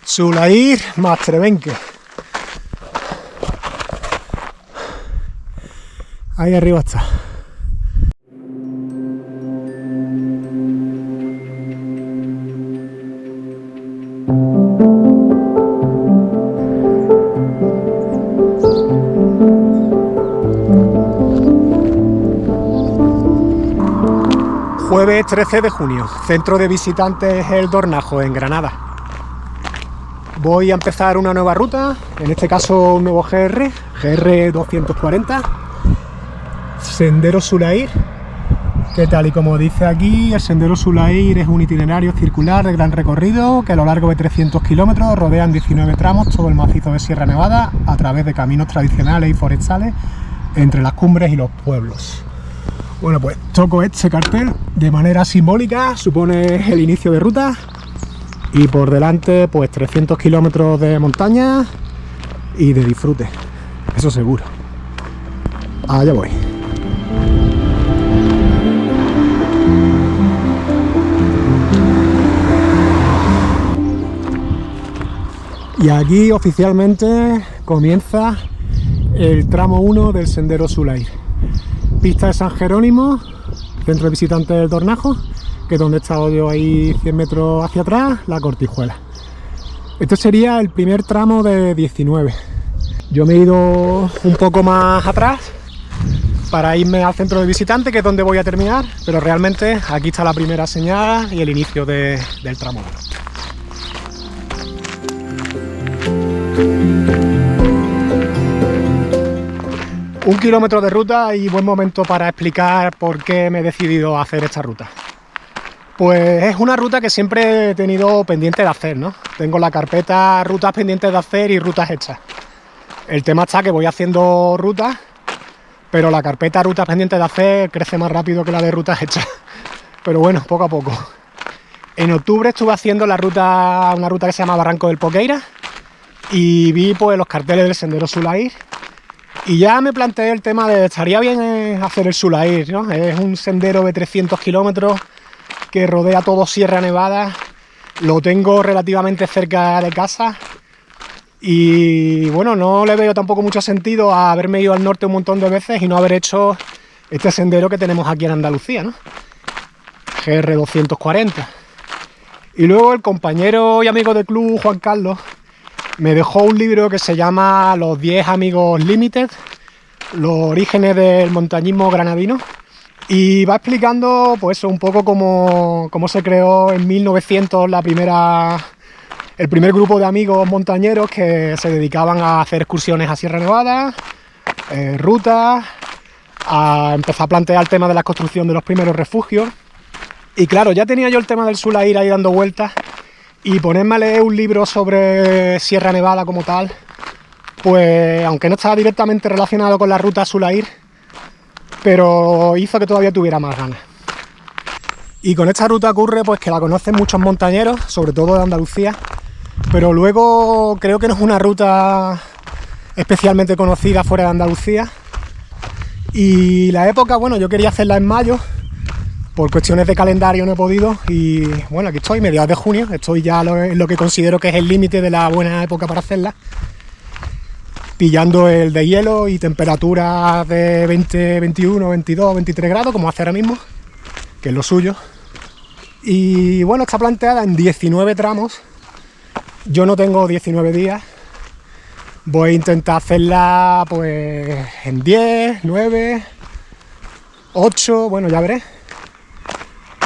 Sulair más Trebenque. Ahí arriba está. Jueves 13 de junio, centro de visitantes El Dornajo, en Granada. Voy a empezar una nueva ruta, en este caso un nuevo GR 240, Sendero Sulair, que tal y como dice aquí, el Sendero Sulair es un itinerario circular de gran recorrido que a lo largo de 300 kilómetros rodean 19 tramos todo el macizo de Sierra Nevada a través de caminos tradicionales y forestales entre las cumbres y los pueblos. Bueno, pues toco este cartel de manera simbólica, supone el inicio de ruta y por delante pues 300 kilómetros de montaña y de disfrute, eso seguro. Allá voy. Y aquí oficialmente comienza el tramo 1 del Sendero Sulair. Pista de San Jerónimo, centro de visitantes del Dornajo, que es donde he estado yo ahí 100 metros hacia atrás, la Cortijuela. Este sería el primer tramo de 19. Yo me he ido un poco más atrás para irme al centro de visitantes, que es donde voy a terminar, pero realmente aquí está la primera señal y el inicio del tramo 1. Un kilómetro de ruta y buen momento para explicar por qué me he decidido a hacer esta ruta. Pues es una ruta que siempre he tenido pendiente de hacer, ¿no? Tengo la carpeta rutas pendientes de hacer y rutas hechas. El tema está que voy haciendo rutas, pero la carpeta rutas pendientes de hacer crece más rápido que la de rutas hechas. Pero bueno, poco a poco. En octubre estuve haciendo una ruta que se llama Barranco del Poqueira y vi pues los carteles del Sendero Sulair. Y ya me planteé el tema de estaría bien hacer el Sulair, ¿no? Es un sendero de 300 kilómetros que rodea todo Sierra Nevada, lo tengo relativamente cerca de casa y bueno, no le veo tampoco mucho sentido a haberme ido al norte un montón de veces y no haber hecho este sendero que tenemos aquí en Andalucía, ¿no? GR 240. Y luego el compañero y amigo del club, Juan Carlos, me dejó un libro que se llama Los 10 Amigos Limited, los orígenes del montañismo granadino, y va explicando pues un poco cómo se creó en 1900 el primer grupo de amigos montañeros que se dedicaban a hacer excursiones a Sierra Nevada, rutas, a empezar a plantear el tema de la construcción de los primeros refugios. Y claro, ya tenía yo el tema del Sulair ahí dando vueltas, y ponerme a leer un libro sobre Sierra Nevada como tal, pues aunque no estaba directamente relacionado con la ruta Sulair, pero hizo que todavía tuviera más ganas. Y con esta ruta ocurre pues que la conocen muchos montañeros, sobre todo de Andalucía, pero luego creo que no es una ruta especialmente conocida fuera de Andalucía. Y la época, bueno, yo quería hacerla en mayo, por cuestiones de calendario no he podido y bueno, aquí estoy, mediados de junio, estoy ya en lo que considero que es el límite de la buena época para hacerla, pillando el de hielo y temperaturas de 20, 21, 22, 23 grados, como hace ahora mismo, que es lo suyo. Y bueno, está planteada en 19 tramos, yo no tengo 19 días, voy a intentar hacerla pues en 10, 9, 8, bueno, ya veré.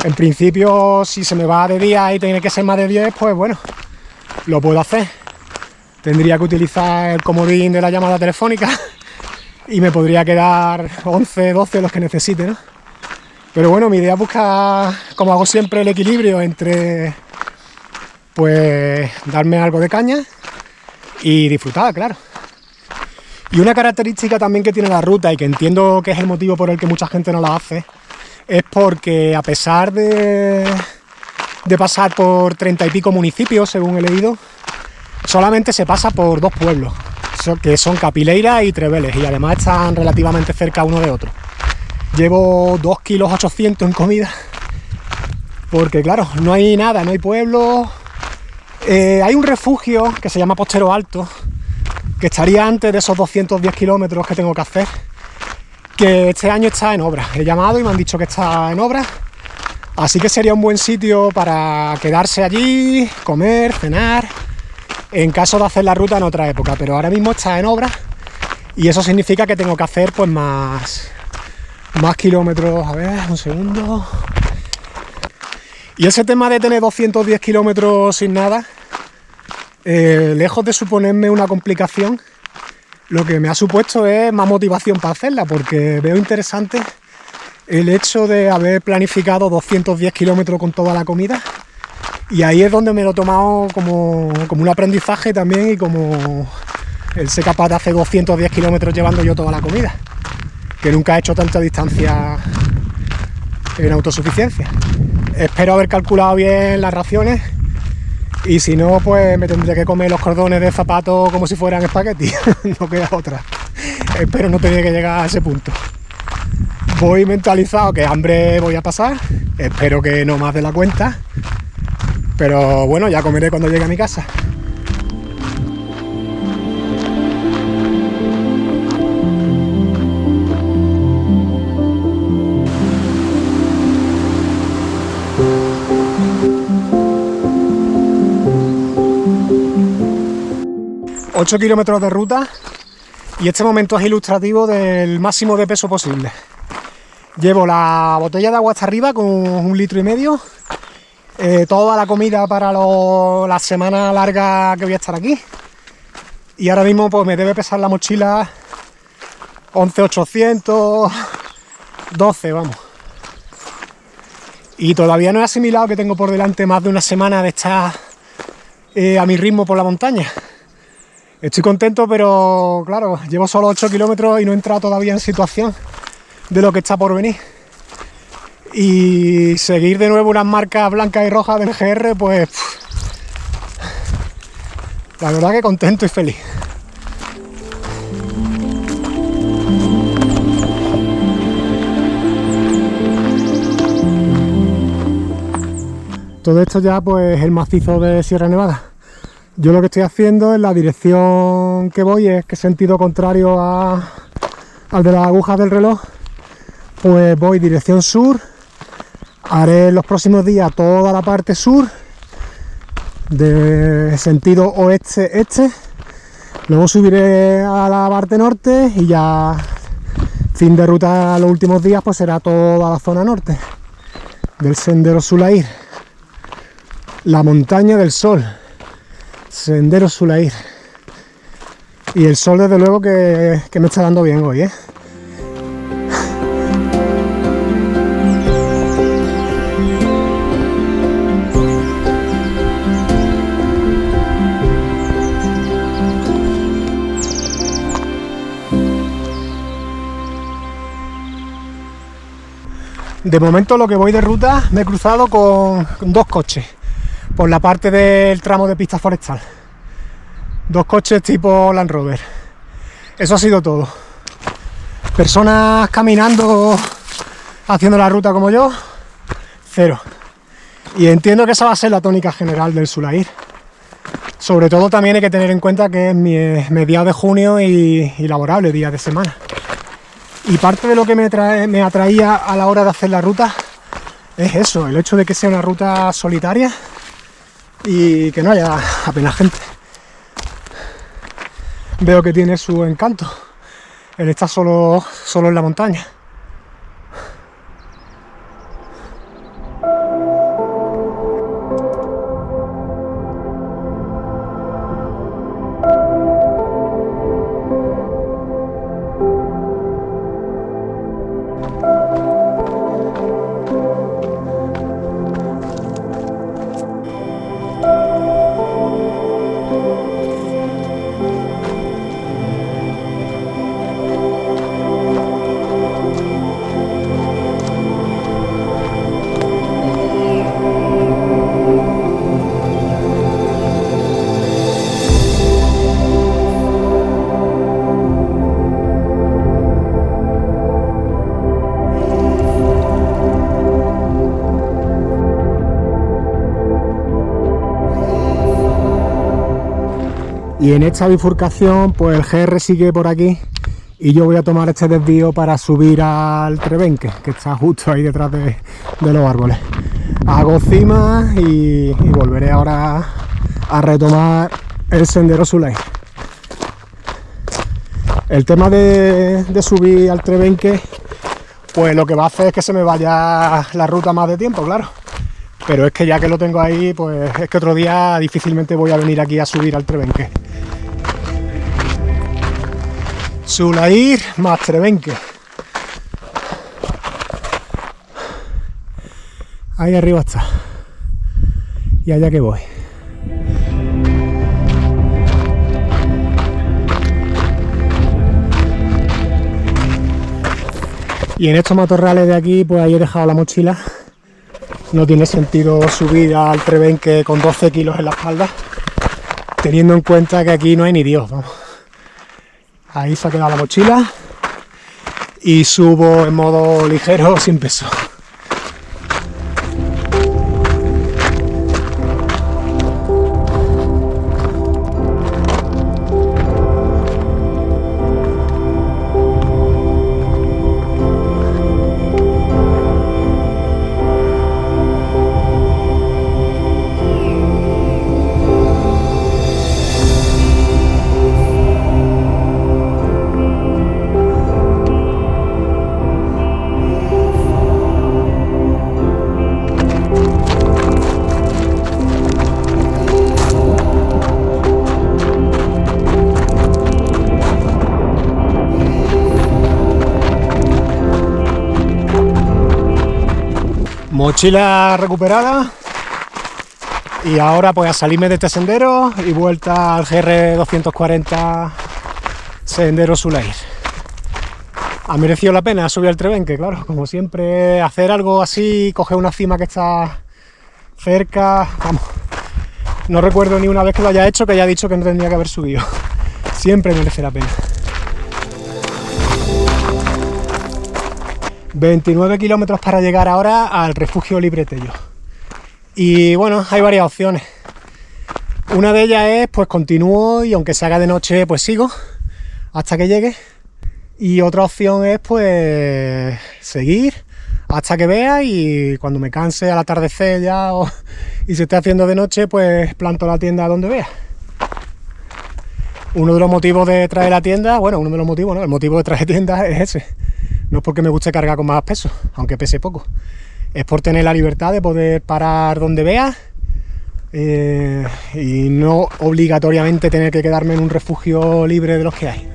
En principio, si se me va de día y tiene que ser más de 10, pues bueno, lo puedo hacer. Tendría que utilizar el comodín de la llamada telefónica y me podría quedar 11, 12 los que necesite, ¿no? Pero bueno, mi idea es buscar, como hago siempre, el equilibrio entre, pues, darme algo de caña y disfrutar, claro. Y una característica también que tiene la ruta y que entiendo que es el motivo por el que mucha gente no la hace, es porque a pesar de pasar por 30 y pico municipios, según he leído, solamente se pasa por 2 pueblos, que son Capileira y Treveles, y además están relativamente cerca uno de otro. Llevo 2,8 kilos en comida, porque claro, no hay nada, no hay pueblo, Hay un refugio que se llama Postero Alto, que estaría antes de esos 210 kilómetros que tengo que hacer, que este año está en obra. He llamado y me han dicho que está en obra, así que sería un buen sitio para quedarse allí, comer, cenar, en caso de hacer la ruta en otra época, pero ahora mismo está en obra y eso significa que tengo que hacer pues más kilómetros. A ver, un segundo. Y ese tema de tener 210 kilómetros sin nada, lejos de suponerme una complicación, lo que me ha supuesto es más motivación para hacerla, porque veo interesante el hecho de haber planificado 210 kilómetros con toda la comida, y ahí es donde me lo he tomado como un aprendizaje también, y como el ser capaz de hacer 210 kilómetros llevando yo toda la comida, que nunca he hecho tanta distancia en autosuficiencia. Espero haber calculado bien las raciones, y si no, pues me tendré que comer los cordones de zapato como si fueran espaguetis. No queda otra. Espero no tener que llegar a ese punto. Voy mentalizado que hambre voy a pasar, espero que no más de la cuenta, pero bueno, ya comeré cuando llegue a mi casa. ...8 kilómetros de ruta, y este momento es ilustrativo del máximo de peso posible. Llevo la botella de agua hasta arriba con 1,5 litros, toda la comida para la semana larga que voy a estar aquí, y ahora mismo pues me debe pesar la mochila 11.800, 12, vamos. Y todavía no he asimilado que tengo por delante más de una semana de estar a mi ritmo por la montaña. Estoy contento, pero claro, llevo solo 8 kilómetros y no he entrado todavía en situación de lo que está por venir. Y seguir de nuevo unas marcas blancas y rojas del GR, pues la verdad que contento y feliz. Todo esto ya pues es el macizo de Sierra Nevada. Yo lo que estoy haciendo en la dirección que voy es que sentido contrario al de las agujas del reloj, pues voy dirección sur. Haré en los próximos días toda la parte sur de sentido oeste-este, luego subiré a la parte norte y ya fin de ruta los últimos días pues será toda la zona norte del Sendero Sulair, la montaña del sol. Sendero Sulair. Y el sol desde luego que me está dando bien hoy, ¿eh? De momento lo que voy de ruta me he cruzado con 2 coches por la parte del tramo de pista forestal. 2 coches tipo Land Rover. Eso ha sido todo. Personas caminando, haciendo la ruta como yo, 0. Y entiendo que esa va a ser la tónica general del Sulair. Sobre todo también hay que tener en cuenta que es mediados de junio y laborable, días de semana. Y parte de lo que me atraía a la hora de hacer la ruta es eso, el hecho de que sea una ruta solitaria y que no haya apenas gente. Veo que tiene su encanto el estar solo en la montaña. Y en esta bifurcación pues el GR sigue por aquí y yo voy a tomar este desvío para subir al Trebenque, que está justo ahí detrás de los árboles. Hago cima y volveré ahora a retomar el sendero Sulay. El tema de subir al Trebenque, pues lo que va a hacer es que se me vaya la ruta más de tiempo, claro. Pero es que ya que lo tengo ahí, pues es que otro día difícilmente voy a venir aquí a subir al Trebenque. Sulay más Trebenque. Ahí arriba está. Y allá que voy. Y en estos matorrales de aquí, pues ahí he dejado la mochila. No tiene sentido subir al Trebenque con 12 kilos en la espalda, teniendo en cuenta que aquí no hay ni Dios, vamos. Ahí se ha quedado la mochila y subo en modo ligero, sin peso. Mochila recuperada y ahora pues a salirme de este sendero y vuelta al GR 240 sendero Sulay. Ha merecido la pena subir al Trebenque, claro, como siempre, hacer algo así, coger una cima que está cerca, vamos, no recuerdo ni una vez que lo haya hecho que haya dicho que no tendría que haber subido, siempre merece la pena. 29 kilómetros para llegar ahora al refugio Libre Tello. Y bueno, hay varias opciones. Una de ellas es, pues continúo y aunque se haga de noche, pues sigo hasta que llegue. Y otra opción es, pues, seguir hasta que vea y cuando me canse al atardecer ya y se esté haciendo de noche, pues planto la tienda donde vea. Uno de los motivos de traer la tienda, bueno, uno de los motivos, ¿no? El motivo de traer tienda es ese. No es porque me guste cargar con más peso, aunque pese poco. Es por tener la libertad de poder parar donde vea y no obligatoriamente tener que quedarme en un refugio libre de los que hay.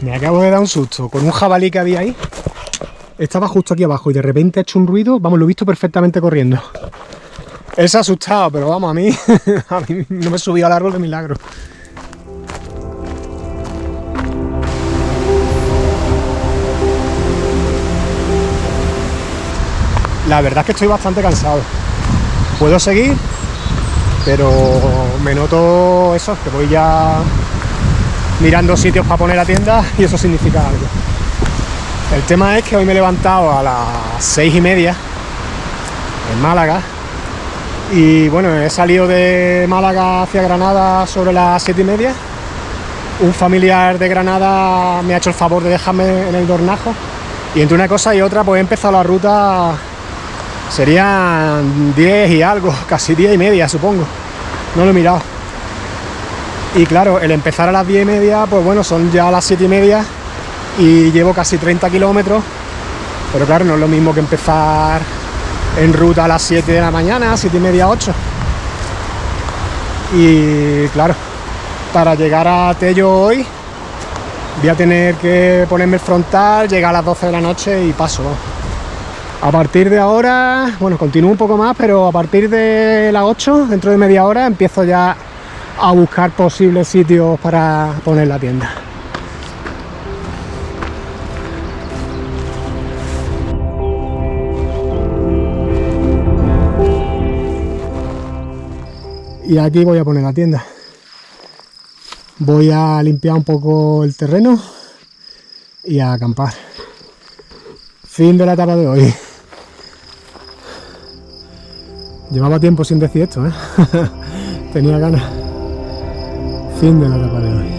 Me acabo de dar un susto con un jabalí que había ahí. Estaba justo aquí abajo y de repente ha hecho un ruido, vamos, lo he visto perfectamente corriendo. Él se ha asustado, pero vamos, a mí no me he subido al árbol de milagro. La verdad es que estoy bastante cansado. Puedo seguir, pero me noto eso, que voy ya mirando sitios para poner la tienda y eso significa algo. El tema es que hoy me he levantado a las 6:30 en Málaga y bueno, he salido de Málaga hacia Granada sobre las 7:30. Un familiar de Granada me ha hecho el favor de dejarme en el Dornajo y entre una cosa y otra pues he empezado la ruta, serían 10 y algo, casi 10:30 supongo, no lo he mirado. Y claro, el empezar a las 10:30, pues bueno, son ya las 7:30 y llevo casi 30 kilómetros, pero claro, no es lo mismo que empezar en ruta a las 7 de la mañana, 7:30, 8. Y claro, para llegar a Tello hoy voy a tener que ponerme el frontal, llegar a las 12 de la noche y paso. A partir de ahora, bueno, continúo un poco más, pero a partir de las 8, dentro de media hora, empiezo ya a buscar posibles sitios para poner la tienda. Y aquí voy a poner la tienda. Voy a limpiar un poco el terreno y a acampar. Fin de la etapa de hoy. Llevaba tiempo sin decir esto, ¿eh? Tenía ganas. Fin de la etapa de hoy.